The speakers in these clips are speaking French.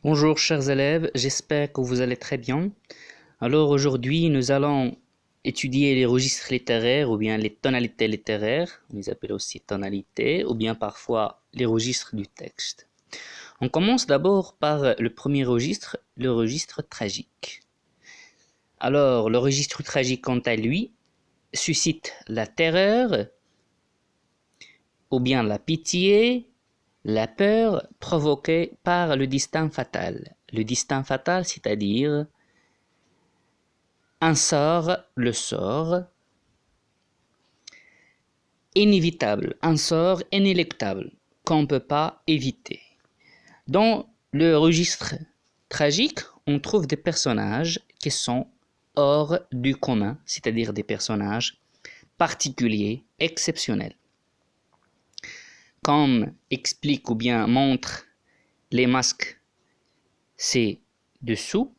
Bonjour chers élèves, j'espère que vous allez très bien. Alors aujourd'hui, nous allons étudier les registres littéraires ou bien les tonalités littéraires, on les appelle aussi tonalités, ou bien parfois les registres du texte. On commence d'abord par le premier registre, le registre tragique. Alors, le registre tragique, quant à lui, suscite la terreur, ou bien la pitié, la peur provoquée par le destin fatal. Le destin fatal, c'est-à-dire un sort, le sort, inévitable, un sort inéluctable qu'on ne peut pas éviter. Dans le registre tragique, on trouve des personnages qui sont hors du commun, c'est-à-dire des personnages particuliers, exceptionnels. Comme explique ou bien montre les masques ci-dessous,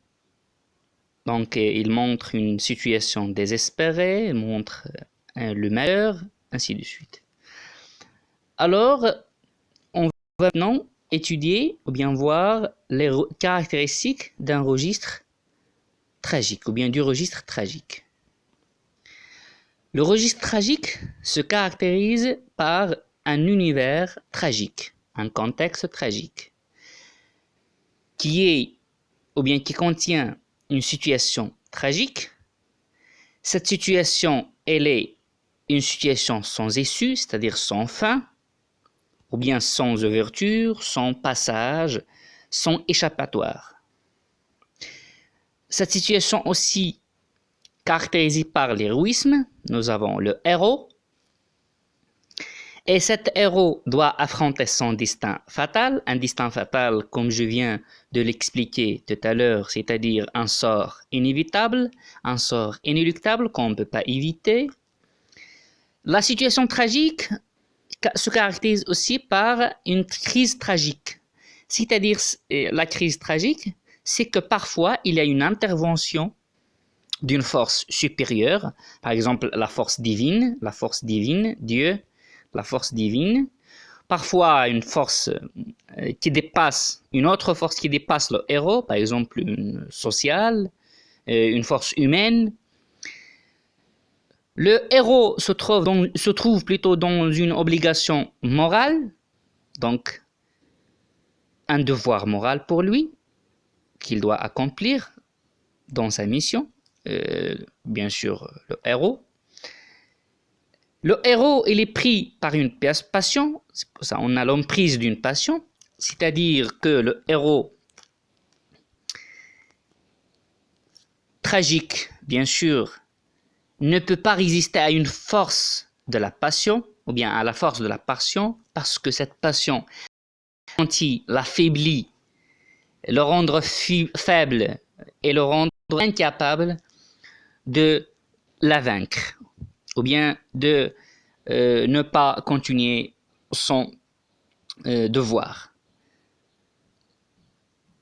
donc il montre une situation désespérée, il montre le malheur, ainsi de suite. Alors, on va maintenant étudier ou bien voir les caractéristiques d'un registre tragique ou bien du registre tragique. Le registre tragique se caractérise par un univers tragique, un contexte tragique, qui est ou bien qui contient une situation tragique. Cette situation, elle est une situation sans issue, c'est-à-dire sans fin, ou bien sans ouverture, sans passage, sans échappatoire. Cette situation aussi caractérisée par l'héroïsme, nous avons le héros, et cet héros doit affronter son destin fatal, un destin fatal comme je viens de l'expliquer tout à l'heure, c'est-à-dire un sort inévitable, un sort inéluctable qu'on ne peut pas éviter. La situation tragique se caractérise aussi par une crise tragique. C'est-à-dire, la crise tragique, c'est que parfois, il y a une intervention d'une force supérieure, par exemple la force divine, Dieu, la force divine, parfois une force qui dépasse, une autre force qui dépasse le héros, par exemple une sociale, une force humaine. Le héros se trouve plutôt dans une obligation morale, donc un devoir moral pour lui, qu'il doit accomplir dans sa mission, bien sûr le héros. Le héros, il est pris par une passion, c'est pour ça on a l'emprise d'une passion, c'est-à-dire que le héros tragique, bien sûr, ne peut pas résister à une force de la passion, ou bien à la force de la passion, parce que cette passion l'affaiblit, le rendre faible et le rendre incapable de la vaincre, ou bien de ne pas continuer son devoir.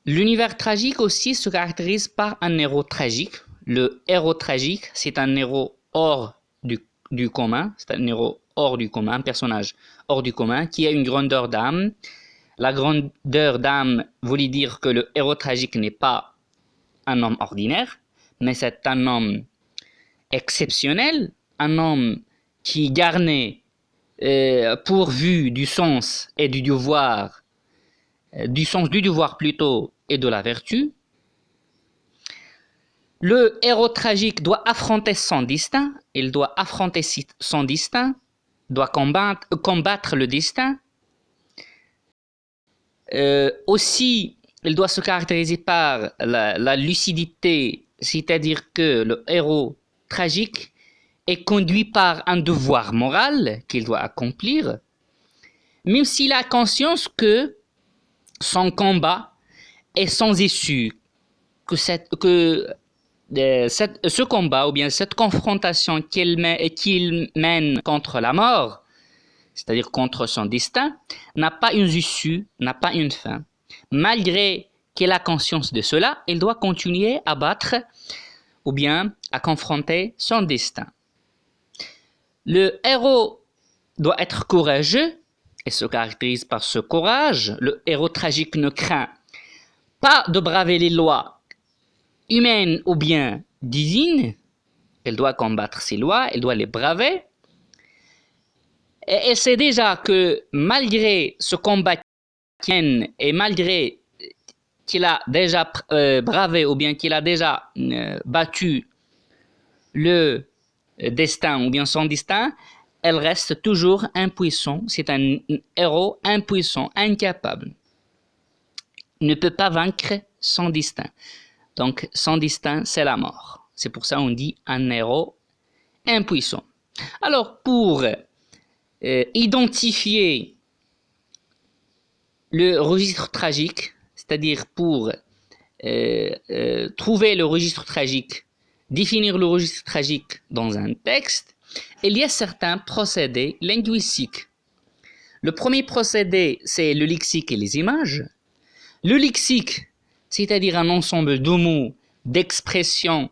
L'univers tragique aussi se caractérise par un héros tragique. Le héros tragique, c'est un héros hors du commun, c'est un héros hors du commun, un personnage hors du commun qui a une grandeur d'âme. La grandeur d'âme voulait dire que le héros tragique n'est pas un homme ordinaire, mais c'est un homme exceptionnel, un homme qui garnait pourvu du sens et du devoir, du sens du devoir plutôt et de la vertu. Le héros tragique doit affronter son destin, il doit affronter son destin, doit combattre le destin. Aussi, il doit se caractériser par la lucidité, c'est-à-dire que le héros tragique est conduit par un devoir moral qu'il doit accomplir, même s'il a conscience que son combat est sans issue, que ce combat ou bien cette confrontation qu'il mène contre la mort, c'est-à-dire contre son destin, n'a pas une issue, n'a pas une fin. Malgré qu'il a conscience de cela, il doit continuer à battre ou bien à confronter son destin. Le héros doit être courageux et se caractérise par ce courage. Le héros tragique ne craint pas de braver les lois humaines ou bien divines. Elle doit combattre ces lois, elle doit les braver. Et elle sait déjà que malgré ce combat et malgré qu'il a déjà bravé ou bien qu'il a déjà battu le destin ou bien son destin, elle reste toujours impuissant. C'est un héros impuissant, incapable. Il ne peut pas vaincre son destin. Donc son destin, c'est la mort. C'est pour ça qu'on dit un héros impuissant. Alors pour identifier le registre tragique, c'est-à-dire pour trouver le registre tragique, définir le registre tragique dans un texte, il y a certains procédés linguistiques. Le premier procédé, c'est le lexique et les images. Le lexique, c'est-à-dire un ensemble de mots, d'expressions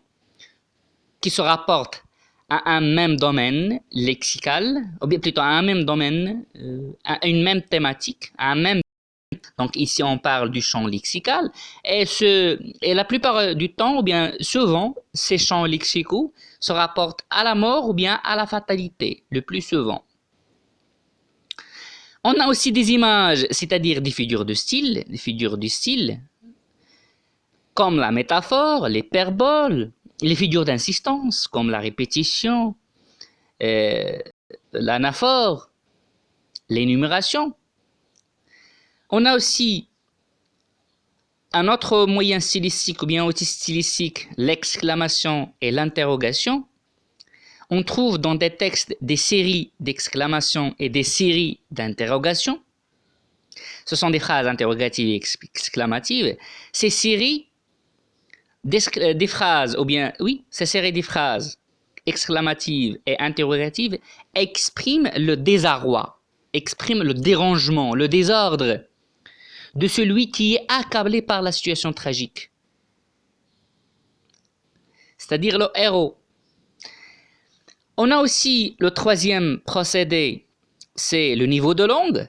qui se rapportent à un même domaine lexical, ou bien plutôt à un même domaine, à une même thématique, à un même. Donc ici on parle du champ lexical et la plupart du temps ou bien souvent ces champs lexicaux se rapportent à la mort ou bien à la fatalité le plus souvent. On a aussi des images, c'est-à-dire des figures de style, comme la métaphore, l'hyperbole, les figures d'insistance comme la répétition, l'anaphore, l'énumération. On a aussi un autre moyen stylistique ou bien outil stylistique, l'exclamation et l'interrogation. On trouve dans des textes des séries d'exclamations et des séries d'interrogations. Ce sont des phrases interrogatives et exclamatives. Ces séries des phrases, ou bien, oui, ces séries des phrases exclamatives et interrogatives expriment le désarroi, expriment le dérangement, le désordre de celui qui est accablé par la situation tragique, c'est-à-dire le héros. On a aussi le troisième procédé, c'est le niveau de langue.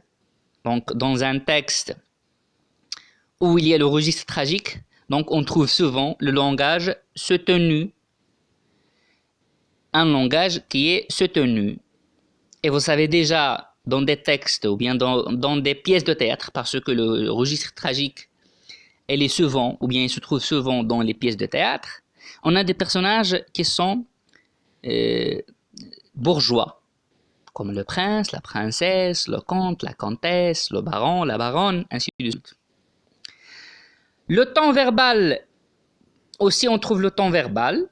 Donc, dans un texte où il y a le registre tragique, donc on trouve souvent le langage soutenu, un langage qui est soutenu. Et vous savez déjà, dans des textes ou bien dans des pièces de théâtre, parce que le registre tragique, elle est souvent, ou bien il se trouve souvent dans les pièces de théâtre, on a des personnages qui sont bourgeois, comme le prince, la princesse, le comte, la comtesse, le baron, la baronne, ainsi de suite. Le temps verbal, aussi on trouve le temps verbal,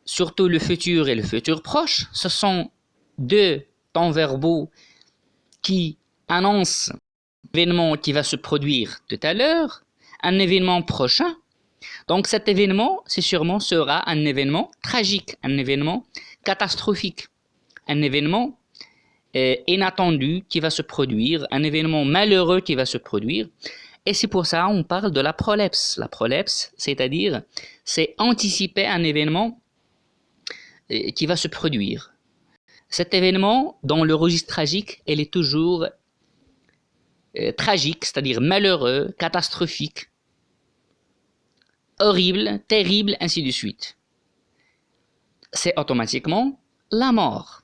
surtout le futur et le futur proche. Ce sont deux temps verbaux qui annoncent l'événement qui va se produire tout à l'heure, un événement prochain. Donc cet événement, c'est sûrement sera un événement tragique, un événement catastrophique, un événement inattendu qui va se produire, un événement malheureux qui va se produire. Et c'est pour ça qu'on parle de la prolepse. La prolepse, c'est-à-dire, c'est anticiper un événement qui va se produire. Cet événement, dans le registre tragique, elle est toujours tragique, c'est-à-dire malheureux, catastrophique, horrible, terrible, ainsi de suite. C'est automatiquement la mort.